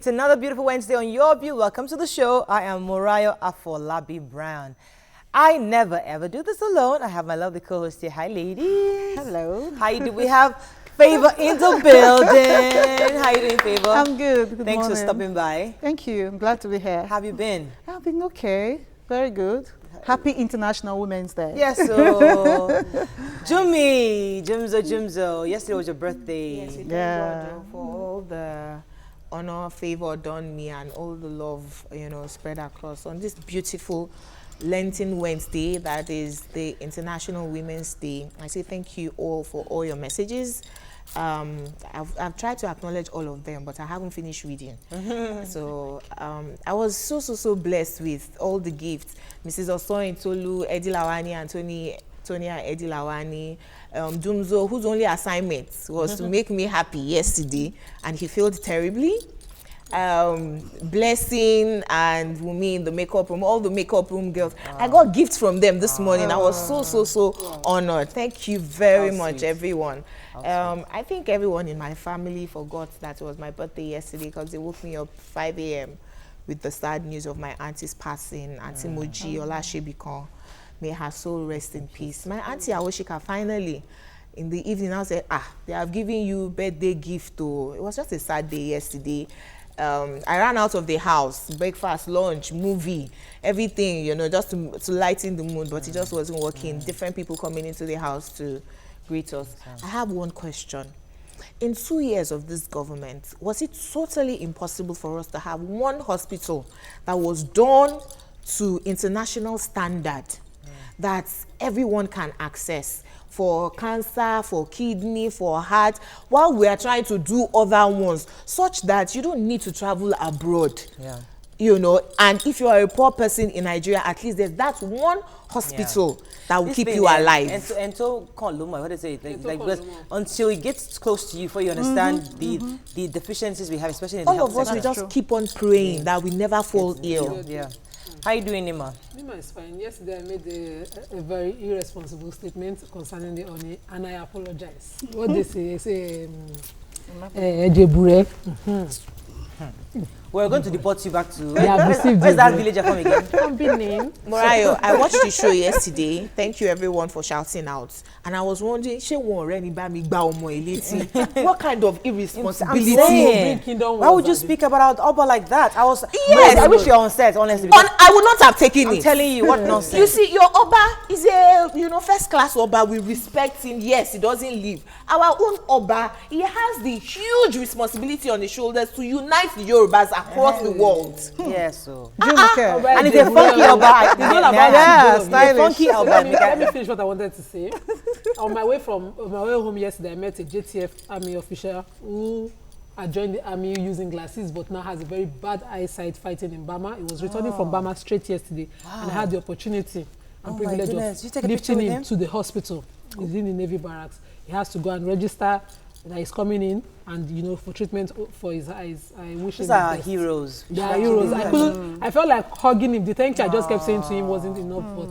It's another beautiful Wednesday on Yourview. Welcome to the show. I am Morayo Afolabi Brown. I never ever do this alone. I have my lovely co-host here. Hi, ladies. Hello. How you do? We have Favor in the building. How you doing, Favor? I'm good. Good Thanks morning. for stopping by. Thank you. I'm glad to be here. How have you been? I've been okay. Very good. Happy International Women's Day. Yes, so Jumi, Jumzo. Yesterday was your birthday. Yes, thank Yeah. God for all the honor, favor done me and all the love, spread across on this beautiful Lenten Wednesday that is the International Women's Day. I say thank you all for all your messages. I've tried to acknowledge all of them, but I haven't finished reading. So I was so blessed with all the gifts. Mrs. Osoin Tolu, Eddie Lawani, and Tonya Eddie Lawani, Dumzo, whose only assignment was to make me happy yesterday, and he failed terribly. Blessing and Wumi in the makeup room, all the makeup room girls. I got gifts from them this morning. I was so honored. Thank you very much, everyone. I think everyone in my family forgot that it was my birthday yesterday because they woke me up 5 a.m. with the sad news of my auntie's passing, Auntie Moji Olashebikon. May her soul rest in peace. My auntie Awoshika finally, in the evening, I said, they have given you birthday gift. Oh. It was just a sad day yesterday. I ran out of the house, breakfast, lunch, movie, everything, just to lighten the mood, but it just wasn't working. Different people coming into the house to greet us. I have one question. In 2 years of this government, was it totally impossible for us to have one hospital that was done to international standard that everyone can access? For cancer, for kidney, for heart, while we are trying to do other ones, such that you don't need to travel abroad. And if you are a poor person in Nigeria, at least there's that one hospital that will keep you alive. And so, what do you say? Because until it gets close to you, before you understand the deficiencies we have, especially in the health All of us, we just keep on praying that we never fall ill. Yeah. How you doing, Nima? Nima is fine. Yesterday I made a very irresponsible statement concerning the Oni, and I apologize. What they say, Jebure. We're going to deport you back to... Where's that villager from again? From Benin. Morayo, I watched the show yesterday. Thank you everyone for shouting out. And I was wondering, what kind of irresponsibility? Why would you speak about Oba like that? Yes, I wish you're on set, honestly. I would not have taken it. I'm telling you, what nonsense. You see, your Oba is a first class Oba. We respect him. Yes, he doesn't leave. Our own Oba, he has the huge responsibility on his shoulders to unite the Yorubas across the world. Yes, so. And it's a funky Oba. It's not about stylish. Funky Oba. Let me finish what I wanted to say. On my way home yesterday, I met a JTF Army official who had joined the army using glasses, but now has a very bad eyesight fighting in Bama. He was returning from Bama straight yesterday, and I had the opportunity and privilege of lifting him to the hospital. He's in the Navy barracks. He has to go and register that he's coming in, and for treatment for his eyes. I wish these are heroes. They are heroes. I felt like hugging him. The thank you I just kept saying to him wasn't enough, but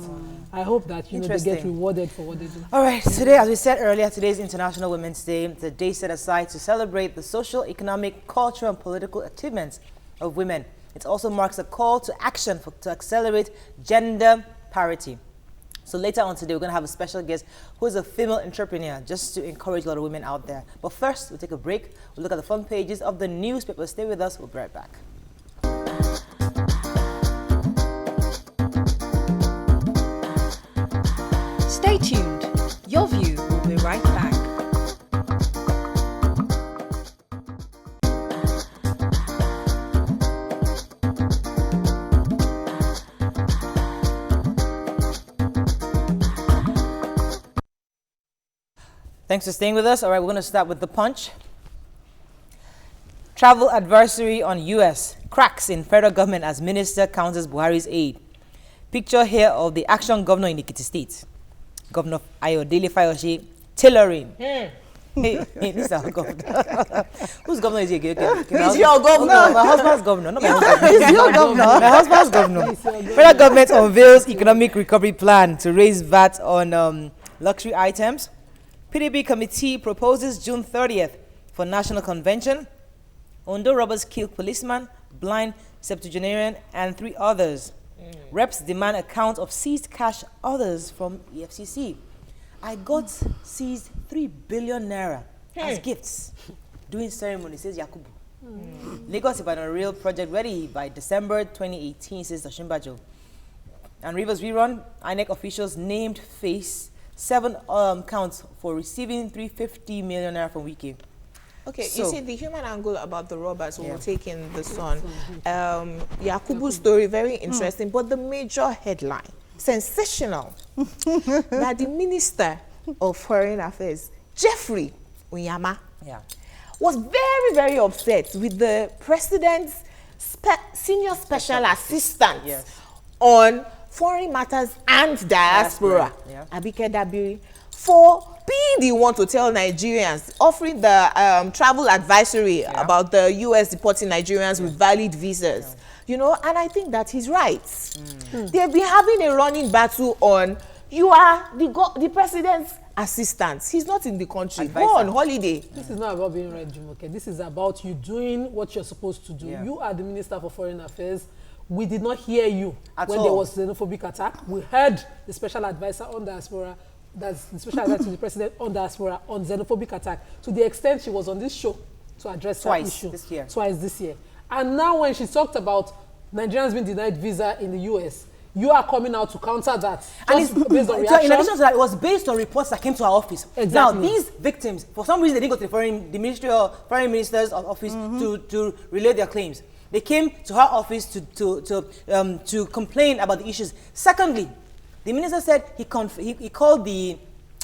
I hope that they get rewarded for what they do. All right, today, as we said earlier, today is International Women's Day, the day set aside to celebrate the social, economic, cultural, and political achievements of women. It also marks a call to action to accelerate gender parity. So later on today, we're going to have a special guest who is a female entrepreneur, just to encourage a lot of women out there. But first, we'll take a break. We'll look at the front pages of the newspaper. Stay with us. We'll be right back. Stay tuned. Yourview will be right back. Thanks for staying with us. All right, we're going to start with the punch. Travel advisory on U.S. cracks in federal government as minister counters Buhari's aid. Picture here of the action governor in Ekiti State. Governor Ayodele Fayose tailoring. Hey, this is our governor. Whose governor is he again? He's your governor. My husband's governor. Not my husband. He's your governor. My husband's governor. Federal government unveils economic recovery plan to raise VAT on luxury items. PDP committee proposes June 30th for national convention. Ondo robbers kill policeman, blind septuagenarian, and 3 others. Reps demand account of seized cash others from EFCC. I got seized 3 billion naira as gifts during ceremony, says Yakubu. Lagos Ibadan Rail project ready by December 2018, says Dashimbajo. And Rivers Rerun, INEC officials named face 7 counts for receiving 350 million naira from Wiki. Okay, So- you see the human angle about the robbers who will take in this one. Yakubu's story, very interesting, but the major headline, sensational, that the Minister of Foreign Affairs, Jeffrey Unyama, was very, very upset with the President's senior special assistant on foreign matters and diaspora, Abike Dabiri, for being the one to tell Nigerians, offering the travel advisory about the US deporting Nigerians with valid visas. You know, and I think that he's right. They've been having a running battle on, you are the president's assistant. He's not in the country. Advisor. Go on holiday. This is not about being right, Jumoke. This is about you doing what you're supposed to do. You are the Minister for Foreign Affairs. We did not hear you when there was xenophobic attack. We heard the special advisor on diaspora, that's the special advisor to the president on diaspora on xenophobic attack, to the extent she was on this show to address that issue. Twice this year. And now when she talked about Nigerians being denied visa in the US, you are coming out to counter that. And it's based on so reaction. in addition to that, it was based on reports that came to our office. Exactly. Now, these victims, for some reason, they didn't go to the Ministry of Foreign Minister's office to relay their claims. They came to her office to complain about the issues. Secondly, the minister said he called the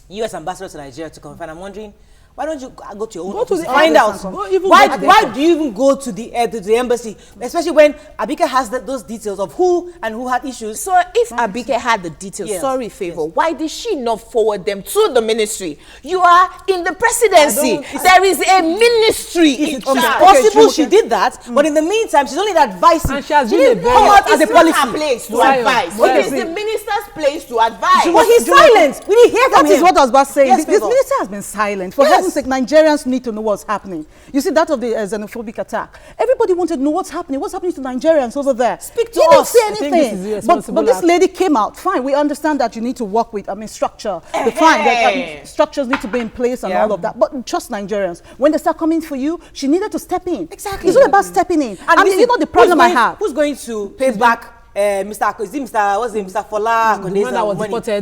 U.S. ambassador to Nigeria to confirm. I'm wondering, why don't you go to your own office to find out? Why do you even go to the embassy, especially when Abike has those details of who had issues? So if Abike had the details, sorry, Favor, why did she not forward them to the ministry? You are in the presidency. There is a ministry in charge. It's possible she did that, but in the meantime, she's only advising. And she has She been didn't come out as a It's policy. not her place to Zion, advise. Zion. It is the minister's place to advise. But he's silent. We didn't hear from That him. is what I was about saying. Yes, This Favor. minister has been silent. For heaven's sake, Nigerians need to know what's happening. You see, that of the xenophobic attack. Everybody wanted to know what's happening. What's happening to Nigerians over there? Speak to He didn't us. say I think anything. this is But irresponsible this act. lady came out. Fine, we understand that you need to work with, structure. The fine, that structures need to be in place and all of that. But trust Nigerians. When they start coming for you, she needed to step in. Exactly. It's all about stepping in. And you know the problem I have. Who's going to pay back Mr. Fola, The one that was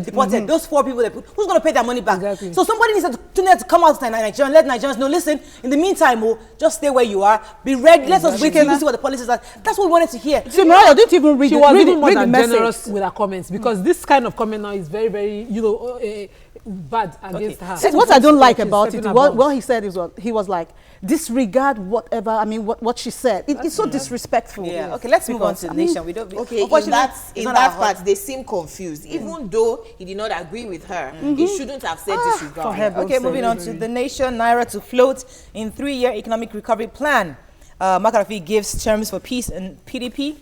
deported. Those 4 people, who's going to pay their money back? Exactly. So somebody needs to come out to Nigeria and let Nigerians know, listen, in the meantime, just stay where you are, be ready, let us wait till you see what the policies are. That's what we wanted to hear. See, Mariah didn't even read She it. was Read even more the than message. generous with her comments, because this kind of comment now is very, very, bad against her. See, what I don't like She's about it, stepping what above. he said is he was like, disregard whatever, what she said. It's so disrespectful. Yeah, okay, let's move on to the nation. We don't, Okay, in unfortunately, that it's not our part, they seem confused. Even though he did not agree with her, he shouldn't have said disregard. Okay, moving on to the nation. Naira to float in 3-year economic recovery plan. McAfee gives terms for peace and PDP.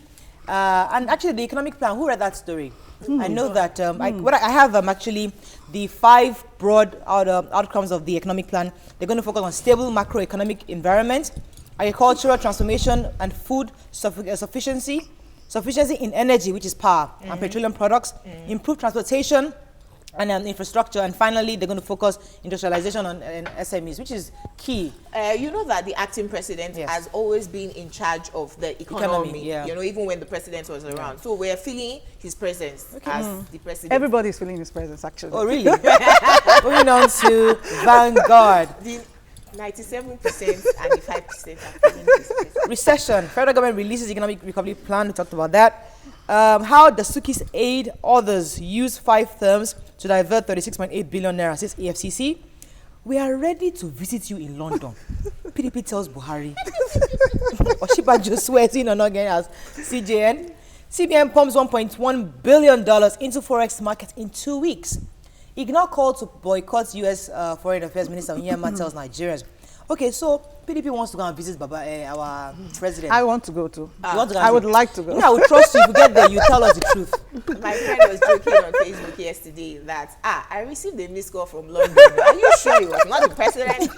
And actually, the economic plan, who read that story? I know that I have actually the 5 broad outcomes of the economic plan. They're going to focus on stable macroeconomic environment, agricultural transformation and food sufficiency in energy, which is power and petroleum products, improved transportation and infrastructure, and finally they're going to focus industrialization on SMEs, which is key. You know that the acting president has always been in charge of the economy. You know, even when the president was around. So we're feeling his presence as the president. Everybody's feeling his presence, actually. Oh, really? Moving on to Vanguard. The 97% and the 5% are feeling his presence. Recession. Federal government releases economic recovery plan. We talked about that. How the Sukis aid others use 5 terms to divert 36.8 billion naira, says EFCC. We are ready to visit you in London. PDP tells Buhari. Oshibajo swears in on again as CJN. CBN pumps $1.1 billion into forex market in 2 weeks. Ignore call to boycott U.S. Foreign Affairs Minister Onyema tells Nigerians. Okay, so PDP wants to go and visit our president. I want to go to. You want to go I and would visit? like to go. You know, I would trust you if you get there, you tell us the truth. My friend was joking on Facebook yesterday that, I received a missed call from London. Are you sure it was not the president?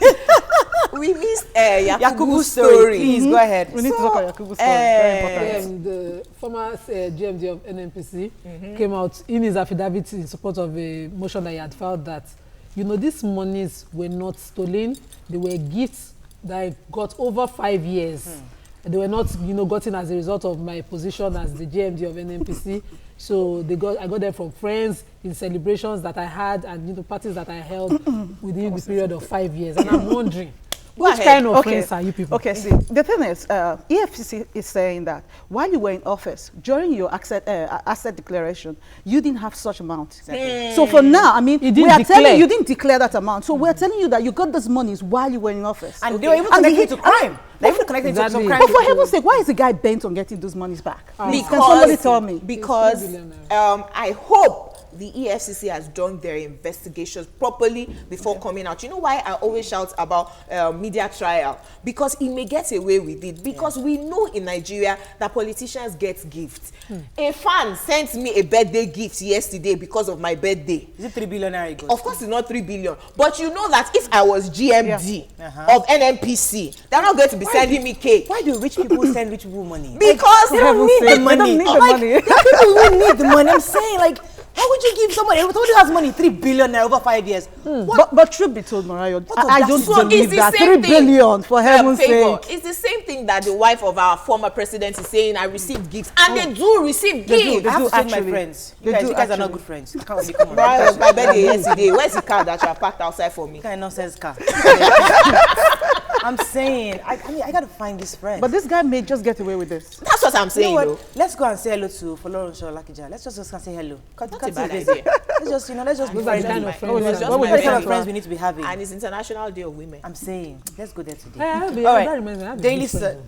We missed Yakubu story. Please go ahead. We need to talk about Yakubu's story. Very important. The former GMD of NNPC came out in his affidavit in support of a motion that he had filed that, these monies were not stolen. They were gifts that I got over 5 years. They were not, gotten as a result of my position as the GMD of NNPC. So I got them from friends in celebrations that I had and parties that I held within the period of 5 years. And I'm wondering, which kind of friends are you people? Okay, see, the thing is, EFCC is saying that while you were in office, during your asset declaration, you didn't have such amount. Exactly. So for now, I mean, we are telling you, you didn't declare that amount. So we're telling you that you got those monies while you were in office. And they were even connected to crime. They even connected to some crime. But for heaven's sake, why is the guy bent on getting those monies back? Because, can somebody tell me? Because I hope the EFCC has done their investigations properly before coming out. You know why I always shout about media trial? Because he may get away with it. Because we know in Nigeria that politicians get gifts. A fan sent me a birthday gift yesterday because of my birthday. Is it 3 billion? Of course it's not 3 billion. But you know that if I was GMD of NNPC, they're not going to be sending me cake. Why do rich people send rich people money? Because they don't need the money. They don't need the money. There are people who need the money. I'm saying, like, how would you give somebody who has money 3 billion over 5 years? But truth be told, Mariah, I don't believe that 3 thing, billion for heaven's sake. It's the same thing that the wife of our former president is saying. I received gifts, and they do receive gifts. I have to change my friends. You guys are not good friends. Come on. Right, my birthday yesterday. Where's the car that you have parked outside for me? What kind of nonsense car? I'm saying, I gotta find this friend. But this guy may just get away with this. That's what I'm saying, though. Let's go and say hello to Folorunsho Lakija. Let's just go and say hello. Not a bad idea. Let's just be friendly. Kind of friends. What kind of friends we need to be having? And it's International Day of Women. I'm saying, let's go there today. All right. Daily Sun.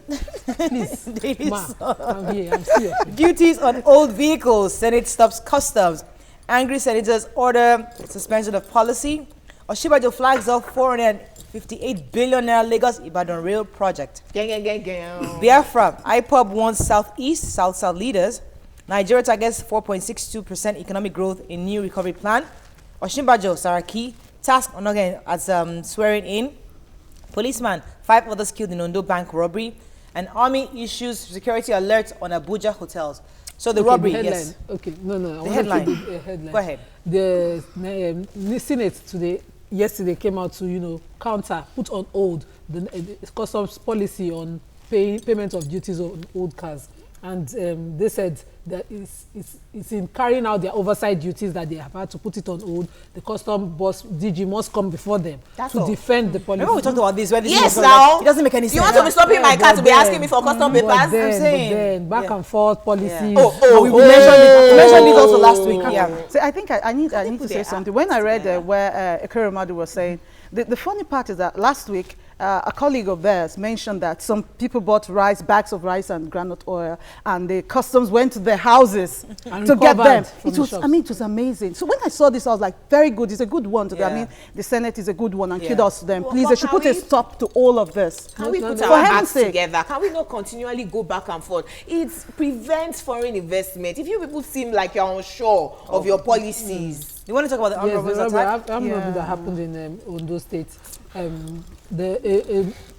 Please. Daily Ma, Sun. I'm here. I'm serious. Duties on old vehicles. Senate stops customs. Angry senators order suspension of policy. Oshibajo flags off 458 billion naira Lagos Ibadan rail project. Biafra, IPOB wants South leaders. Nigeria targets 4.62% economic growth in new recovery plan. Oshimbajo Saraki tasked on again as swearing in. Policeman, 5 others killed in Ondo bank robbery. And army issues security alert on Abuja hotels. So the robbery, yes. Okay, no. The headline. Headline. Go ahead. The Senate yesterday came out to put on hold the customs policy on payment of duties on old cars, and they said that it's in carrying out their oversight duties that they have had to put it on hold. The custom boss DG must come before them to defend the policy. Remember we talked about this? Where this Yes, now it doesn't make any sense. You want to be stopping my car to be asking me for custom papers? I'm saying then back and forth policies. We mentioned it also last week. Yeah. See, I think I need to say something. When I read where Ekere Madu was saying, the funny part is that last week, a colleague of theirs mentioned that some people bought bags of rice and groundnut oil, and the customs went to their houses to get them. It was amazing. So when I saw this, I was like, very good. It's a good one. I mean, the Senate is a good one, and kudos to them. Please, they should put a stop to all of this. Can we put our hands together? Can we not continually go back and forth? It prevents foreign investment. If you people seem like you're unsure of your policies. You want to talk about the armed robbers attack? The armed robbery that happened in Ondo State.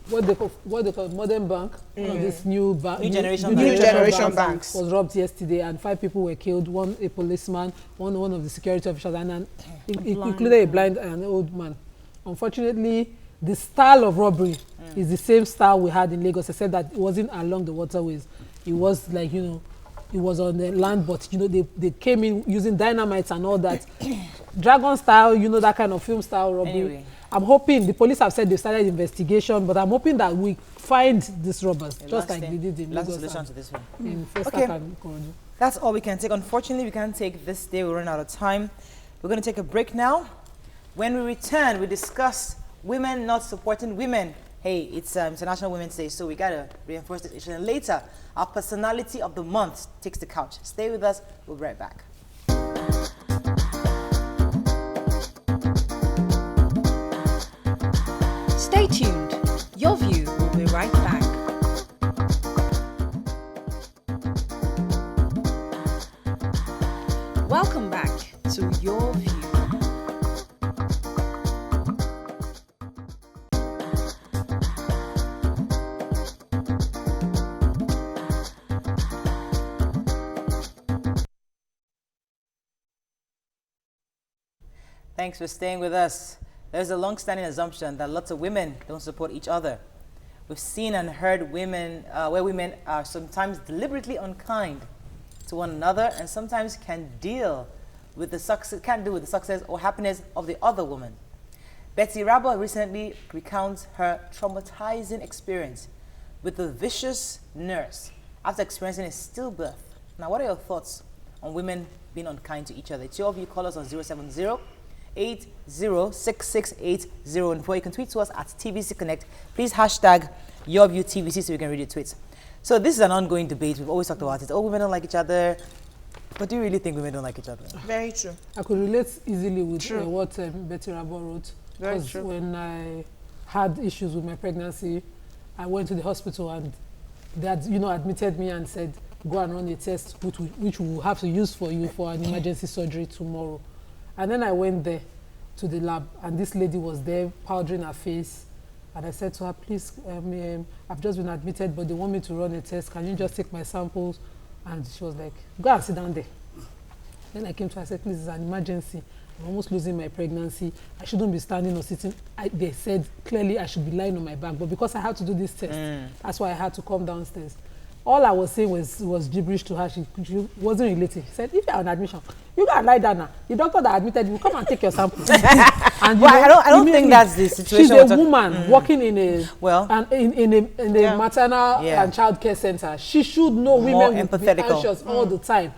What they call modern bank, one of these new generation banks was robbed yesterday, and 5 people were killed. One a policeman, one of the security officials, and included a blind and an old man. Unfortunately, the style of robbery is the same style we had in Lagos, except that it wasn't along the waterways. It was like it was on the land, but they came in using dynamite and all that. Dragon style, that kind of film style robbery. Anyway. I'm hoping, the police have said they started investigation, but I'm hoping that we find these robbers, just like they did in Lagos. To this one. In Festac and Ikorodu. That's all we can take. Unfortunately, we can't take this day. We run out of time. We're going to take a break now. When we return, we discuss women not supporting women. Hey, it's International Women's Day, so we got to reinforce this issue. And later, our personality of the month takes the couch. Stay with us. We'll be right back. Stay tuned. Your View will be right back. Welcome back to Your View. Thanks for staying with us. There's a long-standing assumption that lots of women don't support each other. We've seen and heard women where women are sometimes deliberately unkind to one another and sometimes can't deal with the success or happiness of the other woman. Betty Rabo recently recounts her traumatizing experience with a vicious nurse after experiencing a stillbirth. Now, what are your thoughts on women being unkind to each other? It's your view. Call us on 070-806680. And before you can tweet to us at TVC Connect, please hashtag Yourview TVC so we can read your tweets. So this is an ongoing debate. We've always talked about it. Oh, women don't like each other. But do you really think women don't like each other? Very true. I could relate easily with what Betty Rabo wrote. Very true. When I had issues with my pregnancy, I went to the hospital and they had, admitted me and said, go and run a test which we will have to use for you for an emergency surgery tomorrow. And then I went there to the lab and this lady was there powdering her face. And I said to her, please, I've just been admitted, but they want me to run a test. Can you just take my samples? And she was like, go and sit down there. Then I came to her, I said, please, it's an emergency. I'm almost losing my pregnancy. I shouldn't be standing or sitting. They said clearly I should be lying on my back. But because I had to do this test, that's why I had to come downstairs. All I was saying was gibberish to her. She wasn't relating. She said, if you're on admission, you can lie down now. The doctor that admitted you, come and take your sample. And I don't think that's the situation. She's a woman working in a maternal and child care center. She should know women will be anxious all the time.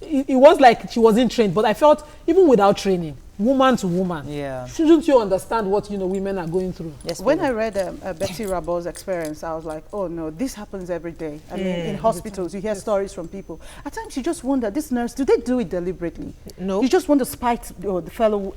It was like she wasn't trained, but I felt even without training, woman to woman, shouldn't you understand what women are going through? Yes. When I read Betty Rabo's experience, I was like, oh no, this happens every day. I mean, in hospitals, you hear stories from people. At times, you just wonder, this nurse, do they do it deliberately? No. You just want to spite your fellow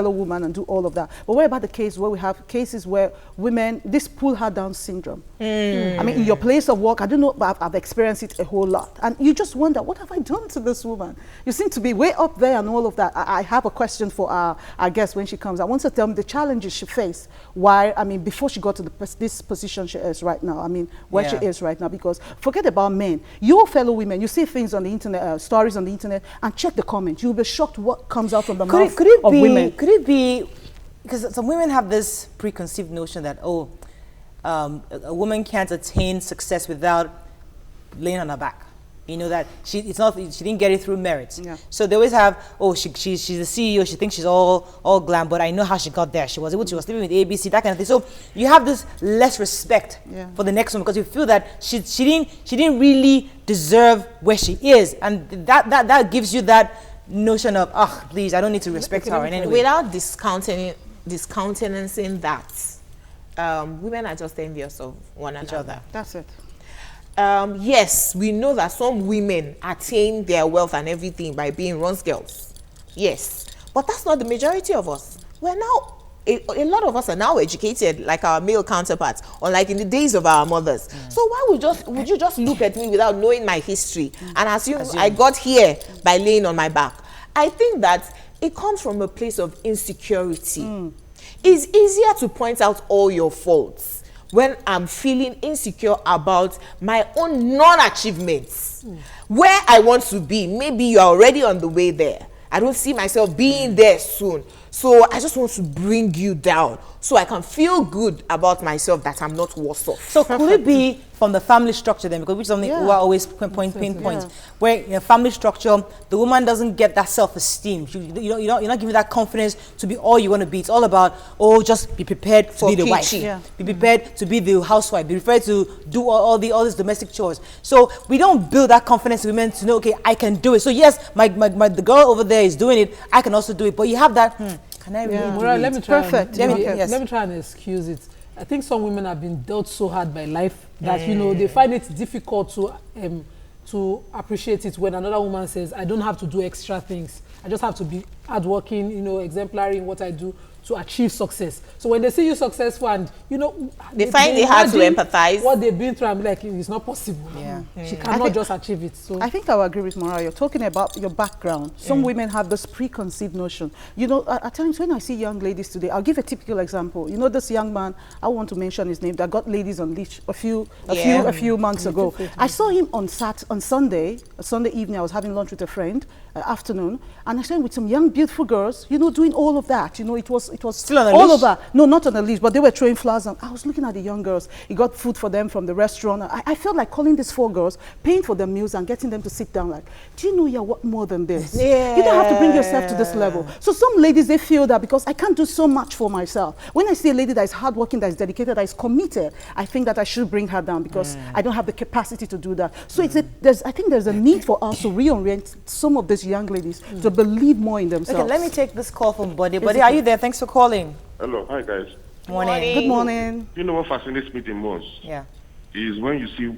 woman and do all of that. But what about the case where we have cases where women, this pull her down syndrome? I mean, in your place of work, I don't know, but I've experienced it a whole lot. And you just wonder, what have I done to this woman? You seem to be way up there and all of that. I have a question for our guest when she comes. I want her to tell me the challenges she faced before she got to this position she is right now. I mean, where she is right now. Because forget about men. Your fellow women, you see things on the internet, stories on the internet, and check the comments. You'll be shocked what comes out from the mouth of women. Could it be, because some women have this preconceived notion that, a woman can't attain success without laying on her back. That she didn't get it through merit. So they always have, she's the CEO, she thinks she's all glam, but I know how she got there. She was living with ABC, that kind of thing. So you have this less respect for the next one because you feel that she didn't really deserve where she is, and that gives you that notion of, please, I don't need to respect her in any way. Without discountenancing that, women are just envious of one another. That's it. Yes, we know that some women attain their wealth and everything by being runs girls. Yes, but that's not the majority of us. We're now, a lot of us are now educated like our male counterparts, unlike in the days of our mothers. So why would you just look at me without knowing my history and assume I got here by laying on my back? I think that it comes from a place of insecurity. It's easier to point out all your faults when I'm feeling insecure about my own non-achievements. Where I want to be, maybe you're already on the way there. I don't see myself being there soon. So I just want to bring you down so I can feel good about myself that I'm not worse off. So could it be from the family structure then? Because which is something we are always pinpoint. Where in a family structure, the woman doesn't get that self-esteem. You're not giving that confidence to be all you want to be. It's all about, just be prepared to be the wife. Be prepared to be the housewife. Be prepared to do all these domestic chores. So we don't build that confidence in women to know, okay, I can do it. So yes, the girl over there is doing it. I can also do it. But you have that, can I really do it? Let me try. Let me try and excuse it. I think some women have been dealt so hard by life that they find it difficult to appreciate it when another woman says, I don't have to do extra things. I just have to be hardworking, exemplary in what I do to achieve success. So when they see you successful and, you know, they find it hard to empathize. What they've been through, I'm like, it's not possible. Yeah. She cannot just achieve it. So I think I will agree with Mara. You're talking about your background. Some women have this preconceived notion. You know, at times when I see young ladies today, I'll give a typical example. You know, this young man, I want to mention his name, that got ladies on leash a few months ago. I saw him on Sunday evening. I was having lunch with a friend, afternoon, and I saw him with some young, beautiful girls, you know, doing all of that. You know, it was still on a all leash? over. No, not on a leash, but they were throwing flowers. And I was looking at the young girls. He got food for them from the restaurant. I felt like calling these 4 girls, paying for their meals and getting them to sit down like, do you know you're what more than this? Yeah. You don't have to bring yourself to this level. So some ladies, they feel that because I can't do so much for myself. When I see a lady that is hardworking, that is dedicated, that is committed, I think that I should bring her down because I don't have the capacity to do that. So I think there's a need for us to reorient some of these young ladies to believe more in themselves. Okay, let me take this call from Buddy. Buddy, are you there? Thanks for calling. Hello, hi guys. Morning. Good morning. You know what fascinates me the most? Yeah. Is when you see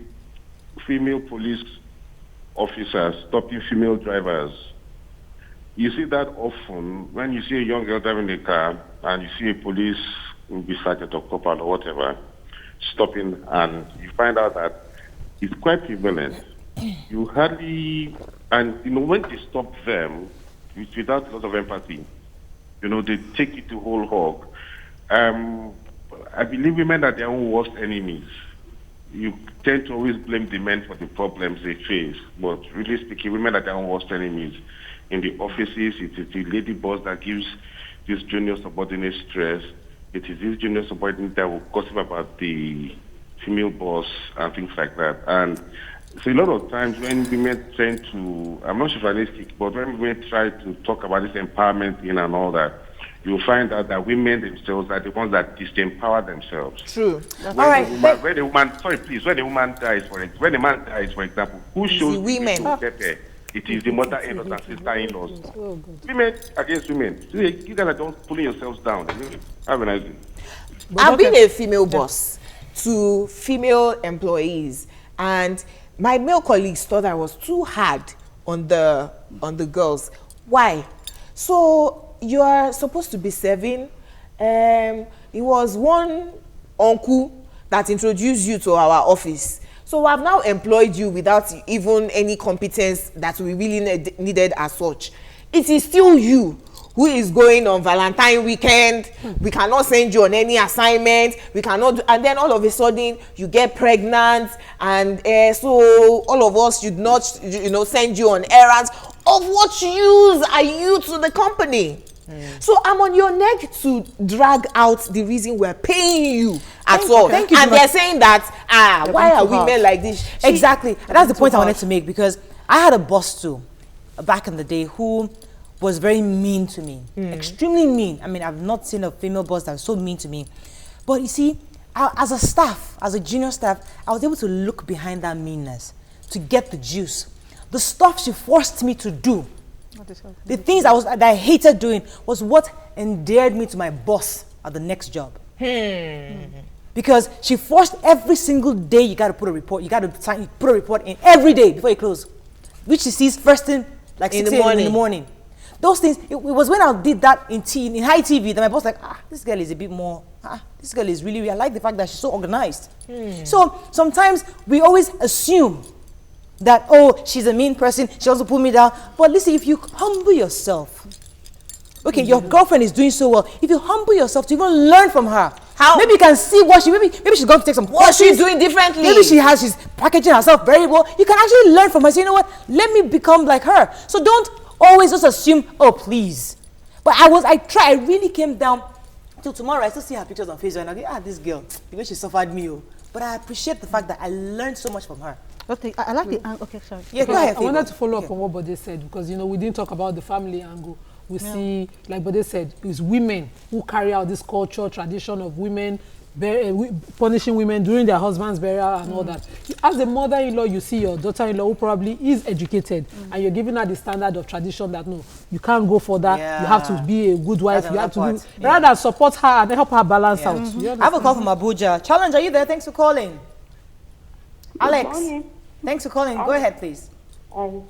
female police officers stopping female drivers. You see that often when you see a young girl driving a car and you see a police, maybe sergeant or corporal or whatever, stopping, and you find out that it's quite prevalent. You hardly, and you know, when they stop them, it's without a lot of empathy. You know, they take it to whole hog. I believe women are their own worst enemies. You tend to always blame the men for the problems they face, but really speaking, women are their own worst enemies. In the offices, it is the lady boss that gives this junior subordinate stress. It is this junior subordinate that will gossip about the female boss and things like that. And so a lot of times when women tend to, I'm not chauvinistic, but when women try to talk about this empowerment thing and all that, you'll find out that women themselves are the ones that disempower themselves. True. When the man dies, when a man dies, for example, who shows the women get there? It is the mother-in-laws and sister-in-laws. Women against women. You guys are just pulling yourselves down. Have a nice day. I've been a female boss to female employees, and my male colleagues thought I was too hard on the girls. Why? So you are supposed to be serving. It was one uncle that introduced you to our office. So I've now employed you without even any competence that we really needed as such. It is still you who is going on Valentine weekend. We cannot send you on any assignment. We cannot do, and then all of a sudden you get pregnant, and so all of us should not, send you on errands. Of what use are you to the company? So I'm on your neck to drag out the reason we're paying you at all. Thank you. And they're saying that, why are women like this? Exactly. And that's the point I wanted to make, because I had a boss too, back in the day, who was very mean to me. Extremely mean. I mean, I've not seen a female boss that was so mean to me. But you see, as a staff, as a junior staff, I was able to look behind that meanness to get the juice. The stuff she forced me to do, the things that I hated doing, was what endeared me to my boss at the next job. Because she forced every single day, you got to put a report. You got to put a report in every day before you close, which she sees first thing, like 6 a.m. in the morning. Those things, it was when I did that in high TV that my boss was like, this girl is a bit more, this girl is really, I like the fact that she's so organized. So sometimes we always assume that, oh, she's a mean person, she also put me down. But listen, if you humble yourself, okay, your girlfriend is doing so well, if you humble yourself to even learn from her, how? Maybe you can see what maybe she's going to take some courses. What she's doing differently. Maybe she's packaging herself very well. You can actually learn from her. So you know what? Let me become like her. So don't always just assume, oh, please. But I really came down till tomorrow. I still see her pictures on Facebook and I go, this girl, the way she suffered me. But I appreciate the fact that I learned so much from her. Okay, I like the angle. Okay, sorry. Yeah, go ahead. I wanted to follow up on what Bode said, because we didn't talk about the family angle. We see, like Bode said, it's women who carry out this culture, tradition of women punishing women during their husband's burial and all that. As a mother-in-law, you see your daughter-in-law who probably is educated, and you're giving her the standard of tradition that no, you can't go for that. You have to be a good wife. You have to do rather than support her and help her balance out. I have a call from Abuja. Challenge, are you there? Thanks for calling. Alex, thanks for calling. Go ahead, please. And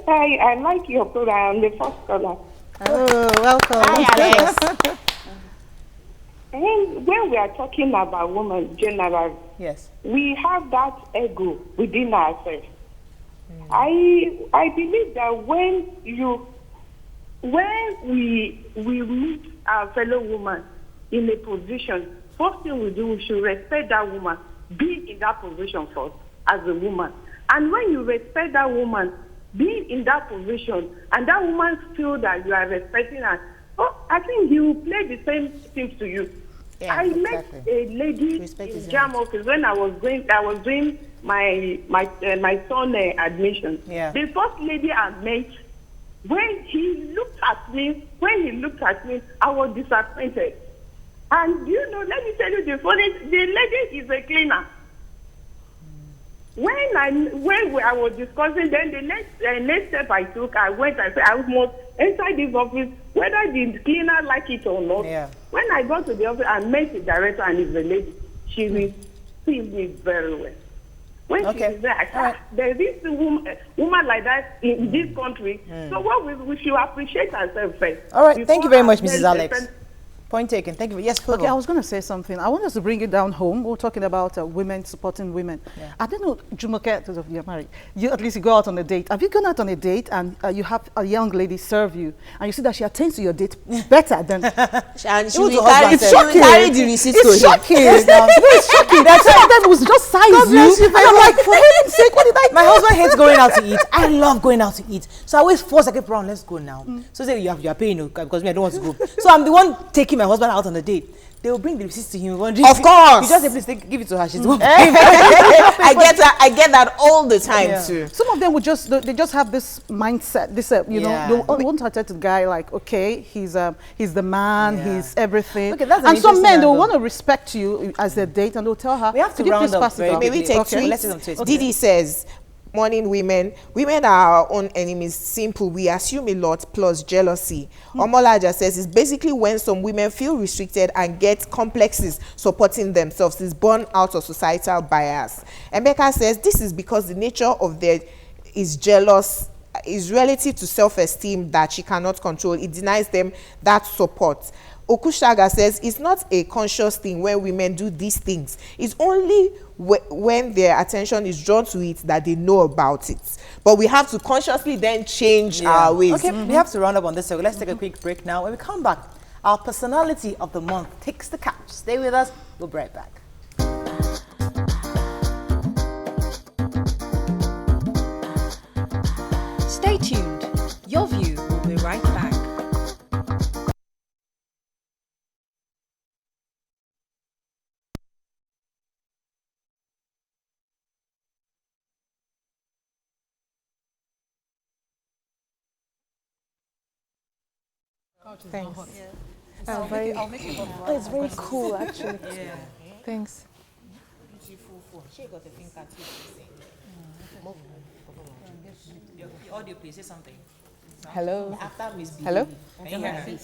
I like your program, the first caller. Oh, welcome. Hi, Alex. When we are talking about women generally, Yes. we have that ego within ourselves. I believe that when we meet our fellow woman in a position, first thing we do, we should respect that woman, be in that position first as a woman. And when you respect that woman, be in that position, and that woman feel that you are respecting her, oh, I think he will play the same things to you. Yeah, I exactly. met a lady Respect is in jam office when I was doing my son admission. Yeah. The first lady I met, when he looked at me, I was disappointed. And you know, let me tell you the lady is a cleaner. When I was discussing, then the next step I took, I said I must enter this office, whether the cleaner like it or not. Yeah. When I got to the office, I met the director and it's the lady. She received me very well. When she was there, I said, there is a woman like that in this country. So what we should appreciate ourselves first. All right. Thank you very much, Mrs. Then Alex. Point taken. Thank you. Yes, Okay, I was going to say something. I want us to bring it down home. We're talking about women supporting women. Yeah. I don't know, Jumoke, because you're married. At least you go out on a date. Have you gone out on a date and you have a young lady serve you, and you see that she attends to your date better than... And she Even to will carry, husband she self. will carry the receipt to It's him. shocking. It's shocking. That some of them will just size God bless you you. very And I'm much. like, for heaven's sake, what did I do? My husband hates going out to eat. I love going out to eat. So I always force, I get around, let's go now. So say you are paying because me, I don't want to go. So I'm the one taking my husband out on a date. They will bring the receipts to him. Wondering, Of course. You just say, please give it to her. She's the one. I get that all the time Yeah. too. Some of them would just, they just have this mindset, this, Yeah. they want to attend to the guy like, okay, he's the man, Yeah. he's everything. Okay, that's an and some interesting men, they'll angle. want to respect you as their date, and they'll tell her, We have to "Could you round please up pass it very on?" Maybe quickly. take Okay. tweets. Let's see some tweets. Didi says, morning women. Women are our own enemies. Simple. We assume a lot plus jealousy. Omolaja says it's basically when some women feel restricted and get complexes supporting themselves. It's born out of societal bias. Emeka says this is because the nature of their is jealous is relative to self-esteem that she cannot control. It denies them that support. Okushaga says it's not a conscious thing when women do these things. It's only when their attention is drawn to it that they know about it. But we have to consciously then change our ways. Okay, we have to round up on this. So let's take a quick break now. When we come back, our personality of the month takes the couch. Stay with us. We'll be right back. Stay tuned. Your View will be right back. Thanks. It's very cool, actually. Thanks. Your audio, please say something. Hello. After Miss B. Hello. Can you hear me?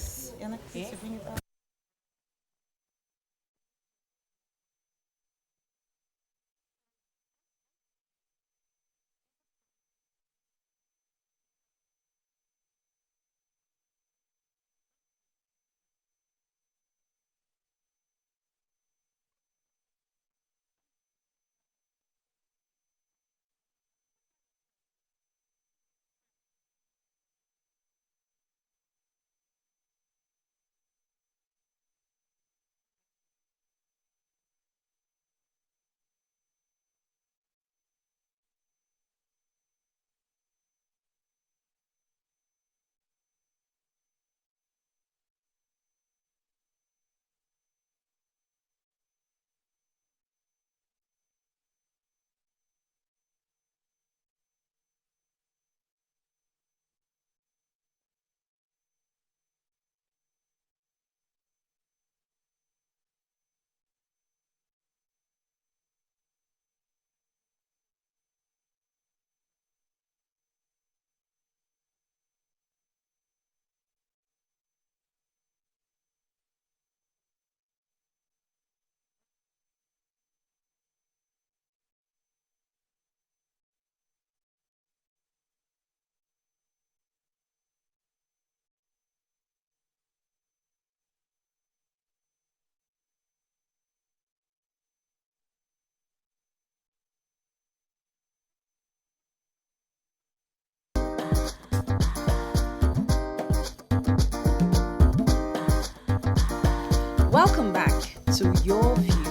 Welcome back to Your View.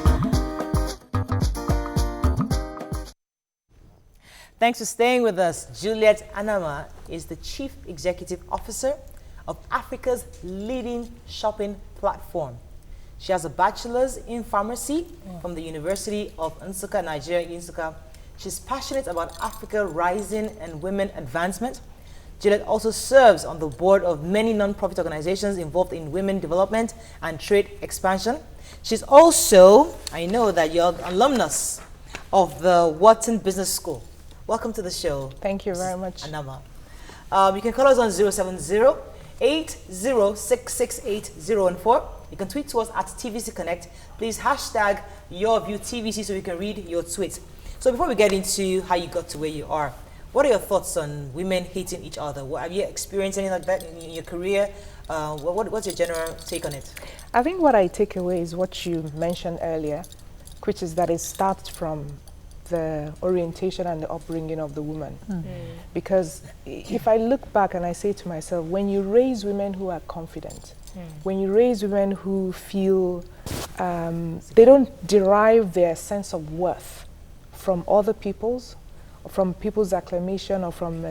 Thanks for staying with us. Juliet Anama is the Chief Executive Officer of Africa's leading shopping platform. She has a bachelor's in pharmacy from the University of Nsukka, Nigeria, Nsukka. She's passionate about Africa rising and women advancement. Juliet also serves on the board of many non-profit organizations involved in women development and trade expansion. She's also, I know that you're an alumnus of the Wharton Business School. Welcome to the show. Thank you very much. Anama. You can call us on 070-8066814. You can tweet to us at TVC Connect. Please hashtag YourViewTVC so we can read your tweets. So before we get into how you got to where you are, what are your thoughts on women hating each other? Have you experienced anything like that in your career? What's your general take on it? I think what I take away is what you mentioned earlier, which is that it starts from the orientation and the upbringing of the woman. Because if I look back and I say to myself, when you raise women who are confident, when you raise women who feel they don't derive their sense of worth from other people's, from people's acclamation or from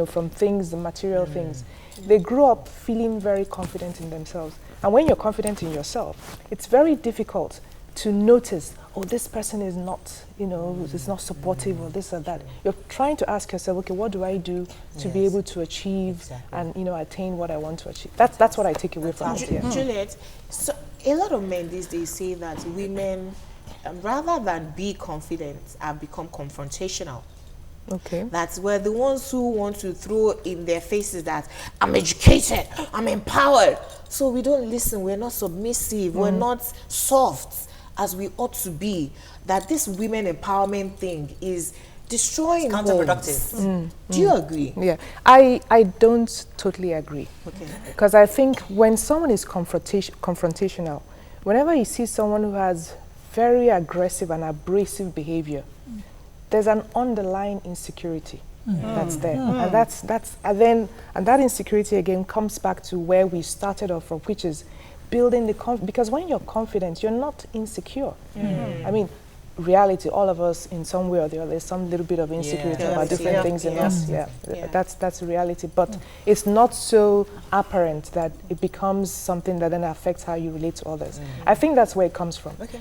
from things, the material things, they grow up feeling very confident in themselves. And when you're confident in yourself, it's very difficult to notice, oh, this person is not, is not supportive or this or that. You're trying to ask yourself, okay, what do I do to be able to achieve and, attain what I want to achieve? That's what I take away from it. Yeah. Juliet, so a lot of men these days say that women, rather than be confident, have become confrontational. Okay. That's where the ones who want to throw in their faces that I'm educated, I'm empowered. So we don't listen, we're not submissive, we're not soft as we ought to be. That this women empowerment thing is destroying counterproductive. Do you agree? Yeah, I don't totally agree. Okay. Because I think when someone is confrontational, whenever you see someone who has very aggressive and abrasive behavior, there's an underlying insecurity that's there, and that insecurity again comes back to where we started off from, which is building because when you're confident, you're not insecure. I mean, reality, all of us in some way or the other, there's some little bit of insecurity about different things in us. That's reality, but it's not so apparent that it becomes something that then affects how you relate to others. I think that's where it comes from. Okay.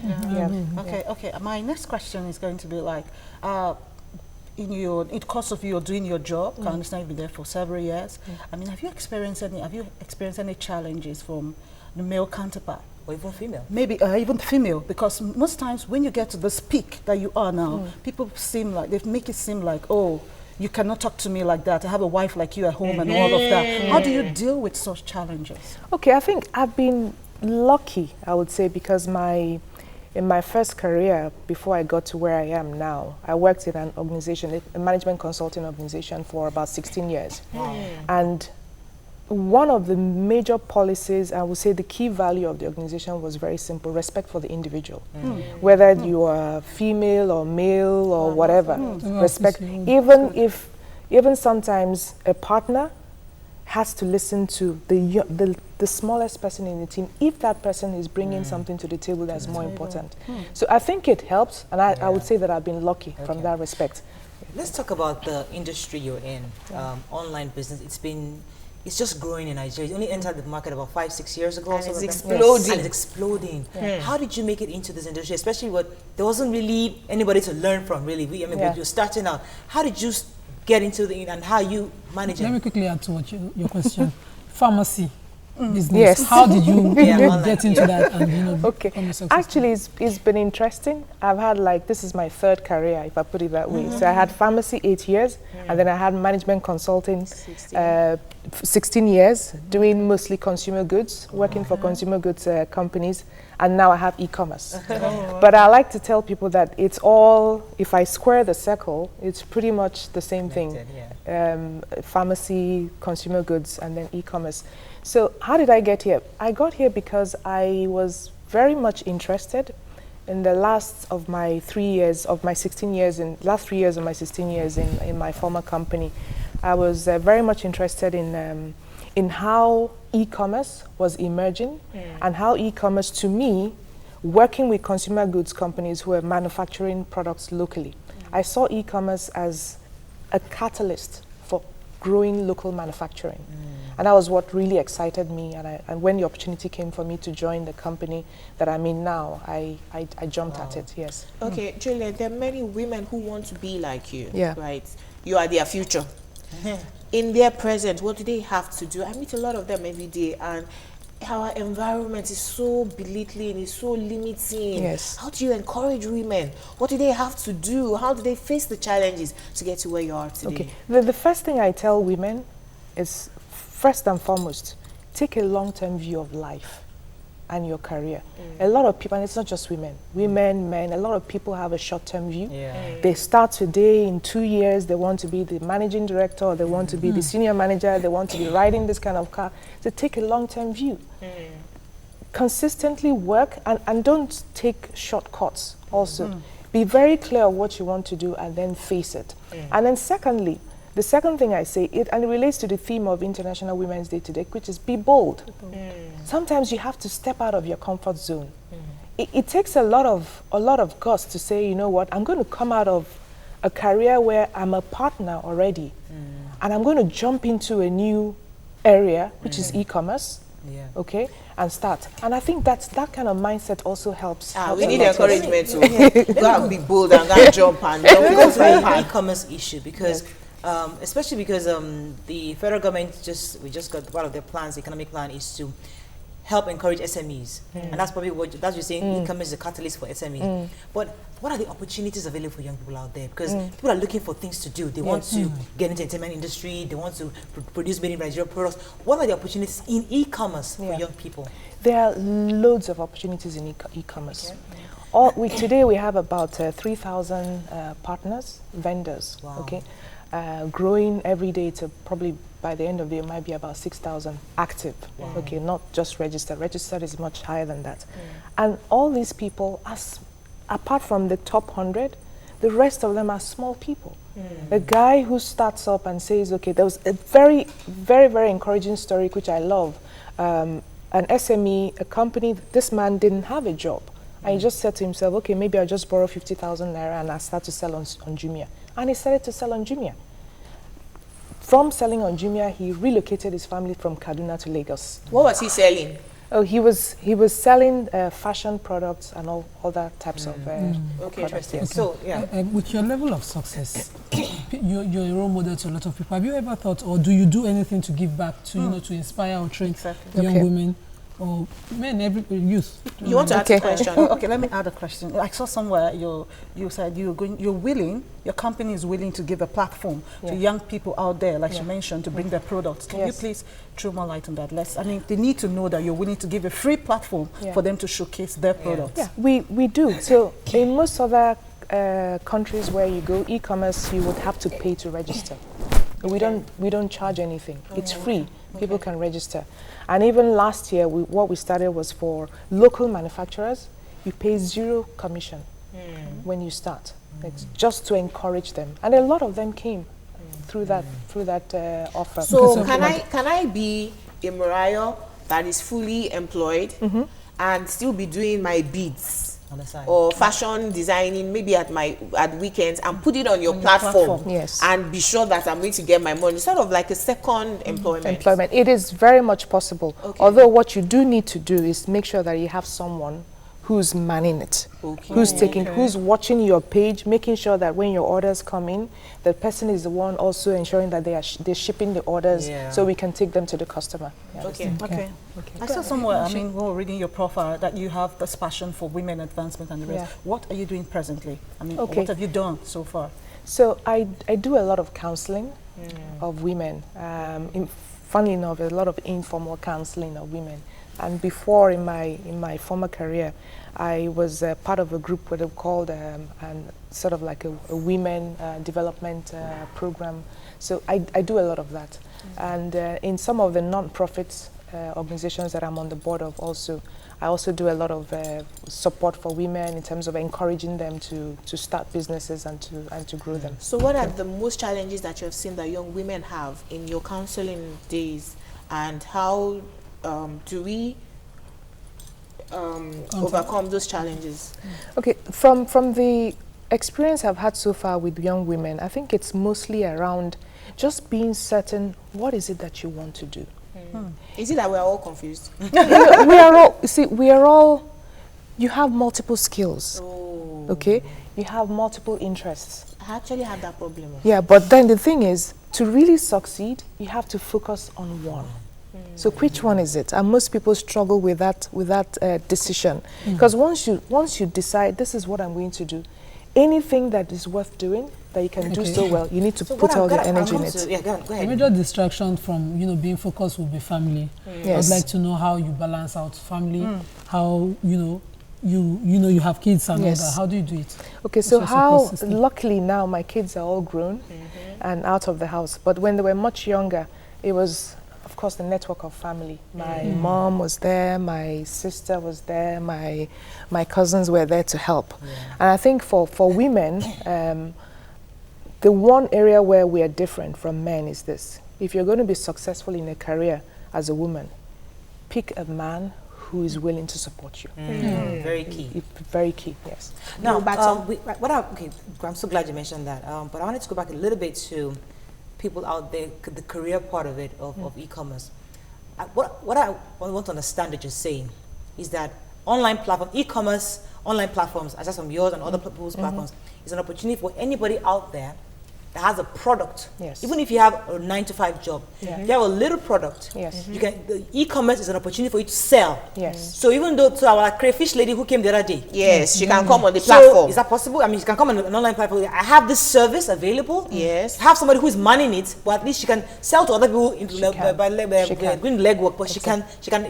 My next question is going to be like, in course of you doing your job, I understand you've been there for several years. I mean, have you experienced any challenges from the male counterpart? Or even female? Maybe even female, because most times when you get to this peak that you are now, people they make it seem like, oh, you cannot talk to me like that. I have a wife like you at home and all of that. How do you deal with such challenges? Okay, I think I've been lucky, I would say, because in my first career, before I got to where I am now, I worked in an organization, a management consulting organization, for about 16 years. And one of the major policies, I would say the key value of the organization was very simple: respect for the individual. Whether you are female or male or whatever, respect. Even sometimes a partner has to listen to the smallest person in the team if that person is bringing something to the table that's more important. So I think it helps, and I would say that I've been lucky from that respect. Let's talk about the industry you're in, online business. It's just growing in Nigeria. You only entered the market about 5-6 years ago. And it's exploding. And it's exploding. How did you make it into this industry? Especially there wasn't really anybody to learn from, really. You're starting out. How did you get into and how you manage it? Let me quickly add to your question. Pharmacy business. Yes. How did you get into that and become a success? Actually, it's been interesting. I've had this is my third career, if I put it that way. So I had pharmacy 8 years, and then I had management consulting 16 years, doing mostly consumer goods, working for consumer goods companies, and now I have e-commerce. But I like to tell people that it's all, if I square the circle, it's pretty much the same thing. Pharmacy, consumer goods, and then e-commerce. So how did I get here? I got here because I was very much interested in the last of my 3 years of my 16 years in my former company. I was very much interested in in how e-commerce was emerging and how e-commerce, to me, working with consumer goods companies who are manufacturing products locally. I saw e-commerce as a catalyst for growing local manufacturing. And that was what really excited me. And when the opportunity came for me to join the company that I'm in now, I jumped at it, yes. Okay, Juliet, there are many women who want to be like you, Yeah. right? You are their future. In their present, what do they have to do? I meet a lot of them every day, and our environment is so belittling, it's so limiting. Yes. How do you encourage women? What do they have to do? How do they face the challenges to get to where you are today? Okay, the first thing I tell women is, first and foremost, take a long-term view of life and your career. A lot of people, and it's not just women, men, a lot of people have a short-term view. They start today, in 2 years, they want to be the managing director, or they want to be the senior manager, they want to be riding this kind of car. So take a long-term view. Consistently work, and don't take shortcuts also. Be very clear of what you want to do and then face it. And then secondly, the second thing I say, and it relates to the theme of International Women's Day today, which is be bold. Sometimes you have to step out of your comfort zone. It takes a lot of guts to say, you know what, I'm going to come out of a career where I'm a partner already, and I'm going to jump into a new area, which is e-commerce, okay, and start. And I think that kind of mindset also helps. We need encouragement to go out and be bold and go and jump and jump. Because the e-commerce issue, because especially because the federal government we just got one of their plans, the economic plan, is to help encourage SMEs, and that's probably what you're saying. E-commerce is a catalyst for SMEs. But what are the opportunities available for young people out there? Because people are looking for things to do. They want to get into the entertainment industry. They want to produce made in Nigeria products. What are the opportunities in e-commerce for young people? There are loads of opportunities in e-commerce. Today we have about 3,000 partners, vendors. Okay. Growing every day to probably by the end of the year might be about 6,000 active. Okay, not just registered. Registered is much higher than that. And all these people, apart from the top 100, the rest of them are small people. A guy who starts up and says, okay, there was a very, very, very encouraging story which I love. An SME, a company, this man didn't have a job. And he just said to himself, okay, maybe I'll just borrow 50,000 naira and I'll start to sell on Jumia. And he started to sell on Jumia. From selling on Jumia, he relocated his family from Kaduna to Lagos. What was he selling? Oh, he was selling fashion products and all other types of okay, interesting. Yes. So, with your level of success, you're a role model to a lot of people. Have you ever thought, or do you do anything to give back to, to inspire or train young women or men, youth? You want to ask a question? Okay, let me add a question. I saw somewhere you said your company is willing to give a platform to young people out there, like you mentioned, to bring their products. Can you please throw more light on that? They need to know that you're willing to give a free platform for them to showcase their products. Yeah, we do. So in most other countries where you go, e-commerce, you would have to pay to register. We don't charge anything. It's free. People can register. And even last year, what we started was for local manufacturers. You pay 0 commission when you start. It's just to encourage them. And a lot of them came through that offer. So can I be a Mariah that is fully employed and still be doing my beads on the side, or fashion designing maybe at weekends, and put it on your platform? Yes. And be sure that I'm going to get my money, sort of like a second employment. It is very much possible. Okay. Although what you do need to do is make sure that you have someone who's manning it, who's watching your page, making sure that when your orders come in, the person is the one also ensuring that they're shipping the orders so we can take them to the customer. Okay. I saw somewhere, while reading your profile, that you have this passion for women advancement and the rest. What are you doing presently? What have you done so far? So I do a lot of counseling of women. Funnily enough, a lot of informal counseling of women. And before, in my former career, I was part of a group what they called sort of like a women development program. So I do a lot of that. And in some of the non-profit organizations that I'm on the board of also, I also do a lot of support for women in terms of encouraging them to start businesses and to grow them. So what are the most challenges that you have seen that young women have in your counseling days? and how do we overcome those challenges? Okay, from the experience I've had so far with young women, I think it's mostly around just being certain, what is it that you want to do? Is it that we're all confused? We are all, you see, you have multiple skills, okay? You have multiple interests. I actually have that problem. Yeah, but then the thing is, to really succeed, you have to focus on one. So which one is it? And most people struggle with that decision. Because once you decide, this is what I'm going to do, anything that is worth doing, that you can do so well, you need to put all your energy in it. Yeah, go ahead. The major distraction from being focused will be family. Yes. I'd like to know how you balance out family, how you have kids and all that. How do you do it? Okay, so how luckily now my kids are all grown and out of the house. But when they were much younger, it was, of course, the network of family. My mom was there, my sister was there, my cousins were there to help. And I think for women, the one area where we are different from men is this. If you're going to be successful in a career as a woman, pick a man who is willing to support you. Very key. Very key, yes. Now, I'm so glad you mentioned that. But I wanted to go back a little bit to people out there, the career part of it, of e-commerce. What I want to understand that you're saying is that online platform, e-commerce, online platforms, aside from yours and other people's platforms, is an opportunity for anybody out there that has a product. Yes. Even if you have a 9-to-5 job, you have a little product. Yes. You can. The e-commerce is an opportunity for you to sell. Yes. So even though to our crayfish lady who came the other day, Yes, she can come on the so platform. is that possible? I mean, she can come on an online platform. I have this service available. Yes. Have somebody who is manning it, but at least she can sell to other people into by doing legwork. But she can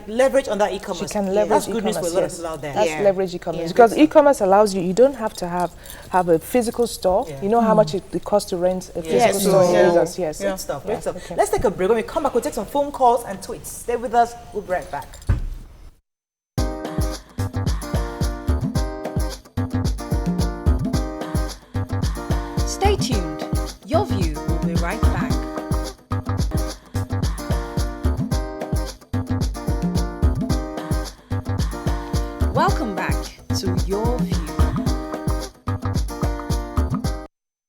leverage on that e-commerce. She can leverage That's good news for a lot of people out there. That's leverage e-commerce. Because e-commerce allows you don't have to have a physical store. You know how much it costs to rent a physical store in Lagos. Yes. Good stuff. Good stuff. Okay. Let's take a break. When we come back, we'll take some phone calls and tweets. Stay with us. We'll be right back. Stay tuned. Yourview will be right back. Welcome back to Yourview.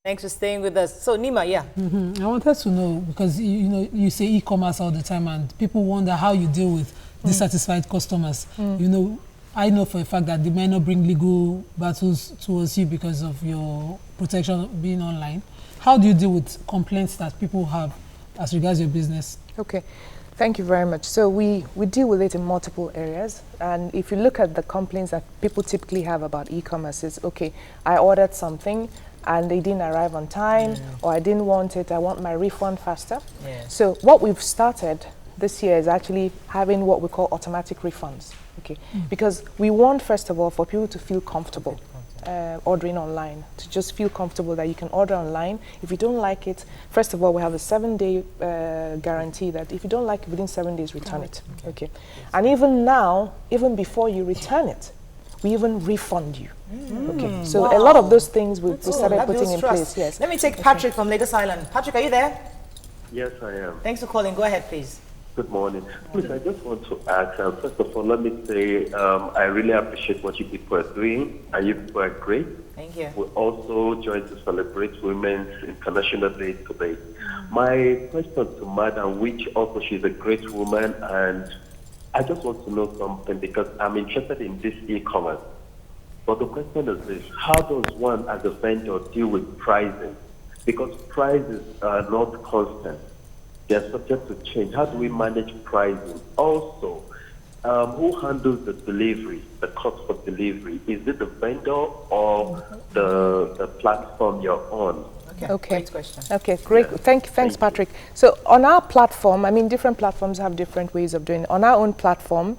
Thanks for staying with us. So Nima, I wanted to know, because you say e-commerce all the time and people wonder how you deal with dissatisfied customers. I know for a fact that they may not bring legal battles towards you because of your protection of being online. How do you deal with complaints that people have as regards your business? Okay, thank you very much. So we deal with it in multiple areas. And if you look at the complaints that people typically have about e-commerce, it's, okay, I ordered something and they didn't arrive on time, or I didn't want it, I want my refund faster. So what we've started this year is actually having what we call automatic refunds. Okay, because we want, first of all, for people to feel comfortable ordering online, to just feel comfortable that you can order online. If you don't like it, first of all, we have a 7-day guarantee that if you don't like it within 7 days, return it. Okay, and even now, even before you return it, we even refund you. Okay, so a lot of those things we started putting in place. Yes. Let me take Patrick from Lagos Island. Patrick, are you there? Yes, I am. Thanks for calling. Go ahead, please. Good morning. Please, I just want to ask, first of all, let me say I really appreciate what you people are doing, and you people are great. Thank you. We also joined to celebrate Women's International Day today. My question to Madam, which also she's a great woman, and I just want to know something because I'm interested in this e-commerce. But the question is this: how does one, as a vendor, deal with pricing? Because prices are not constant. They're subject to change. How do we manage pricing? Also, who handles the delivery, the cost for delivery? Is it the vendor or the platform you're on? Okay. Great question. Okay, great. Thanks, Patrick. So on our platform, I mean, different platforms have different ways of doing it. On our own platform,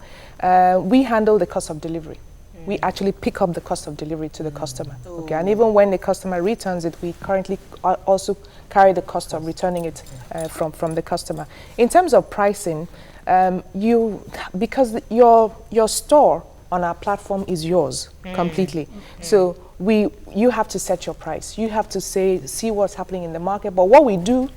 we handle the cost of delivery. We actually pick up the cost of delivery to the customer. Okay, and even when the customer returns it, we currently also carry the cost of returning it from the customer. In terms of pricing, because your store on our platform is yours completely. So you have to set your price. You have to see what's happening in the market. But what we do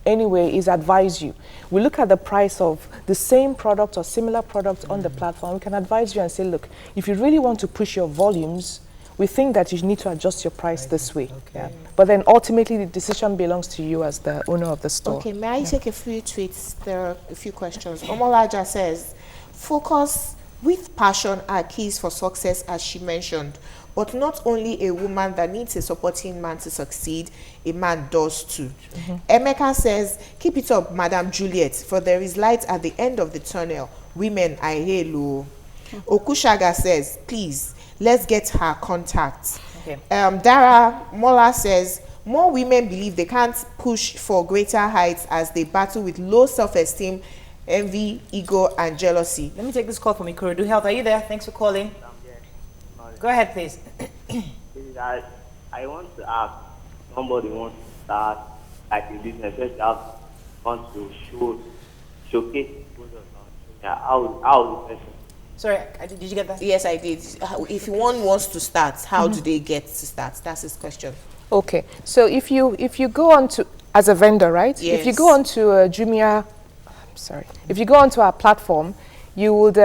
anyway is advise you. We look at the price of the same product or similar product on the platform. We can advise you and say, look, if you really want to push your volumes, we think that you need to adjust your price this way. Yeah. But then ultimately the decision belongs to you as the owner of the store. Okay, may I take a few tweets? There are a few questions. Omolaja says, focus with passion are keys for success, as she mentioned. But not only a woman that needs a supporting man to succeed, a man does too. Emeka says, keep it up, Madam Juliet, for there is light at the end of the tunnel. Women, I hail you. Okushaga says, please, let's get her contact. Okay. Dara Mola says, more women believe they can't push for greater heights as they battle with low self-esteem, envy, ego, and jealousy. Let me take this call from Ikorodu Health. Are you there? Thanks for calling. Go ahead, please. I want to ask, somebody wants to start like a business, just want to showcase how the person. Sorry, did you get that? Yes, I did. If one wants to start, how do they get to start? That's his question. Okay, so if you go on to, as a vendor, right? Yes. If you go on to Jumia, if you go onto our platform, you would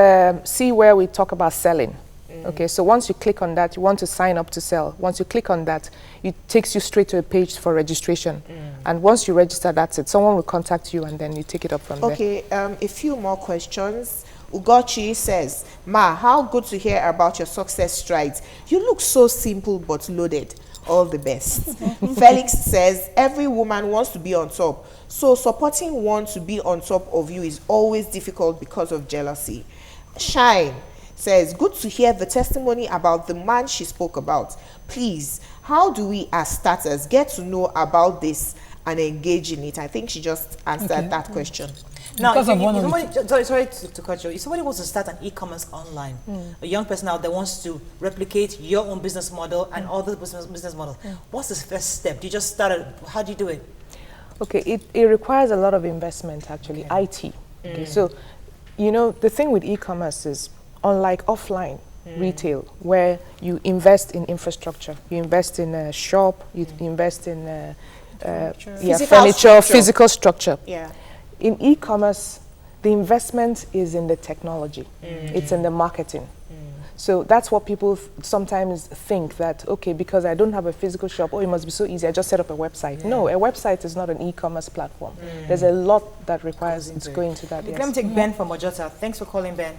see where we talk about selling. Okay, so once you click on that, you want to sign up to sell. Once you click on that, it takes you straight to a page for registration. And once you register, that's it. Someone will contact you and then you take it up from there. Okay, a few more questions. Ugochi says, Ma, how good to hear about your success strides. You look so simple but loaded. All the best. Felix says, every woman wants to be on top. So supporting one to be on top of you is always difficult because of jealousy. Shine says, good to hear the testimony about the man she spoke about. Please, how do we as starters get to know about this and engage in it? I think she just answered that question. Now, sorry to cut you. If somebody wants to start an e-commerce online, a young person out there wants to replicate your own business model and other business model, what's the first step? Do you just start how do you do it? Okay, it requires a lot of investment, actually, IT. Okay, so, you know, the thing with e-commerce is, unlike offline retail, where you invest in infrastructure, you invest in a shop, you invest in physical structure. Yeah. In e-commerce, the investment is in the technology. It's in the marketing. So that's what people sometimes think that, okay, because I don't have a physical shop, it must be so easy, I just set up a website. No, a website is not an e-commerce platform. There's a lot that requires to go into that. Let me take Ben from Ojota. Thanks for calling, Ben.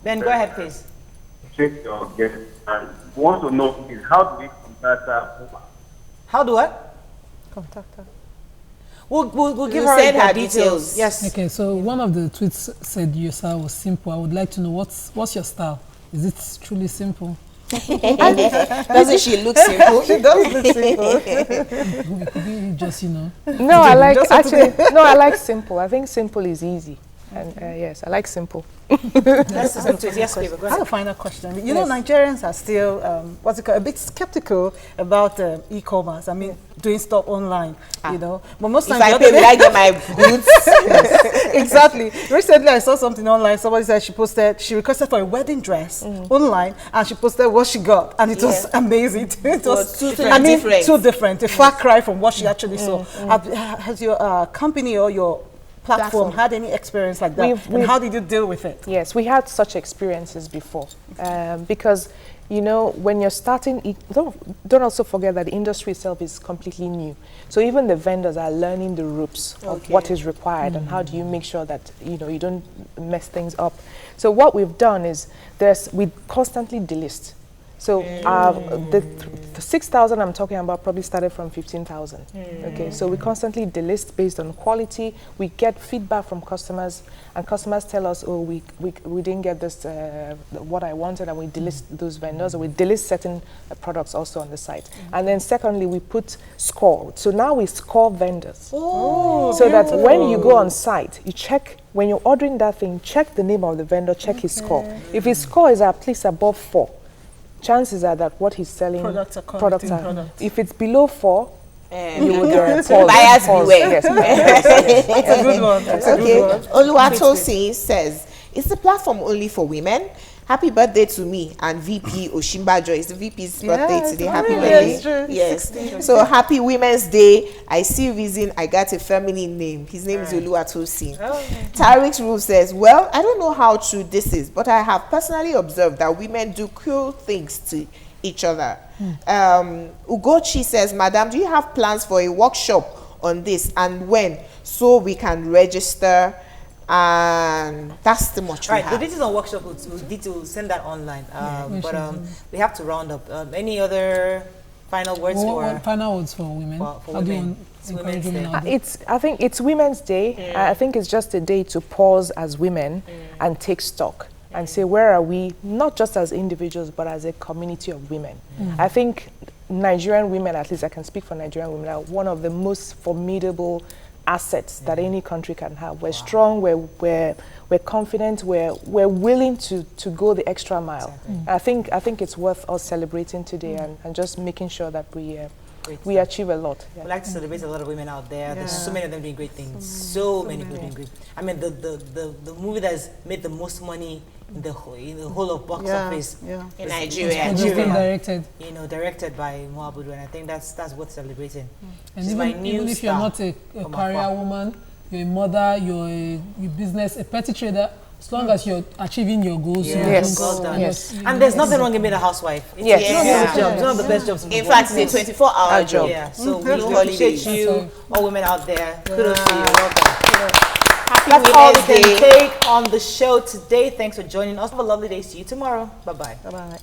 Ben, go ahead, please. Check your guest. I want to know is how do we contact her? How do what? Contact her. We'll give her details. Yes. Okay, so one of the tweets said your style was simple. I would like to know what's your style? Is it truly simple? Doesn't she look simple? She does look simple. Could be just, you know. No, I like simple. I think simple is easy. And yes, I like simple. Yes, baby, go I have a final question. You know, Nigerians are still, a bit skeptical about e-commerce. I mean, doing stuff online, you know. But most times, if I pay, will I get my boots? Exactly. Recently, I saw something online. Somebody said she requested for a wedding dress online, and she posted what she got, and it was amazing. It was too different. A far cry from what she actually saw. Has your company or your platform had any experience like that? And how did you deal with it? Yes, we had such experiences before. Because, you know, when you're starting, don't also forget that the industry itself is completely new. So even the vendors are learning the ropes of what is required and how do you make sure that, you know, you don't mess things up. So what we've done is we constantly delist. So the 6,000 I'm talking about probably started from 15,000. Okay, so we constantly delist based on quality. We get feedback from customers, and customers tell us, oh, we didn't get this what I wanted, and we delist those vendors, or we delist certain products also on the site. And then secondly, we put score. So now we score vendors, so that when you go on site, you check. When you're ordering that thing, check the name of the vendor, check his score. If his score is at least above 4, chances are that what he's selling products are. If it's below 4, you would buyers beware. Yes. That's a good one. Oluwatosi says, is the platform only for women? Happy birthday to me and VP Oshimbajo. It's the VP's birthday today. Happy really? birthday. Yes. So happy Women's Day. I see reason I got a feminine name. His name is Oluwatosin. Tariq's rule says, well, I don't know how true this is, but I have personally observed that women do cruel things to each other. Ugochi says, Madam, do you have plans for a workshop on this and when, so we can register? And that's the much we have. The details on workshop, we'll need to send that online. We have to round up. Any other final words what final words for women? For women. I think it's Women's Day. I think it's just a day to pause as women and take stock and say, where are we, not just as individuals, but as a community of women. I think Nigerian women, at least I can speak for Nigerian women, are one of the most formidable assets that any country can have. We're strong, we're confident, we're willing to go the extra mile. I think it's worth us celebrating today and just making sure that we achieve a lot. We'd like to celebrate a lot of women out there. There's so many of them doing great things. So many people doing great. I mean, the movie that has made the most money in the whole of box office in Nigeria. Directed by Moabudu, and I think that's worth celebrating. And even if you're not a career woman, you're a mother, you're a business, a petty trader, as long as you're achieving your goals, well done. And there's nothing wrong in being a housewife. It's one of the best jobs. In fact, it's a 24-hour job. Yeah. So we appreciate you, all women out there. Kudos to you. Welcome. That's all we can take on the show today. Thanks for joining us. Have a lovely day. See you tomorrow. Bye-bye. Bye-bye.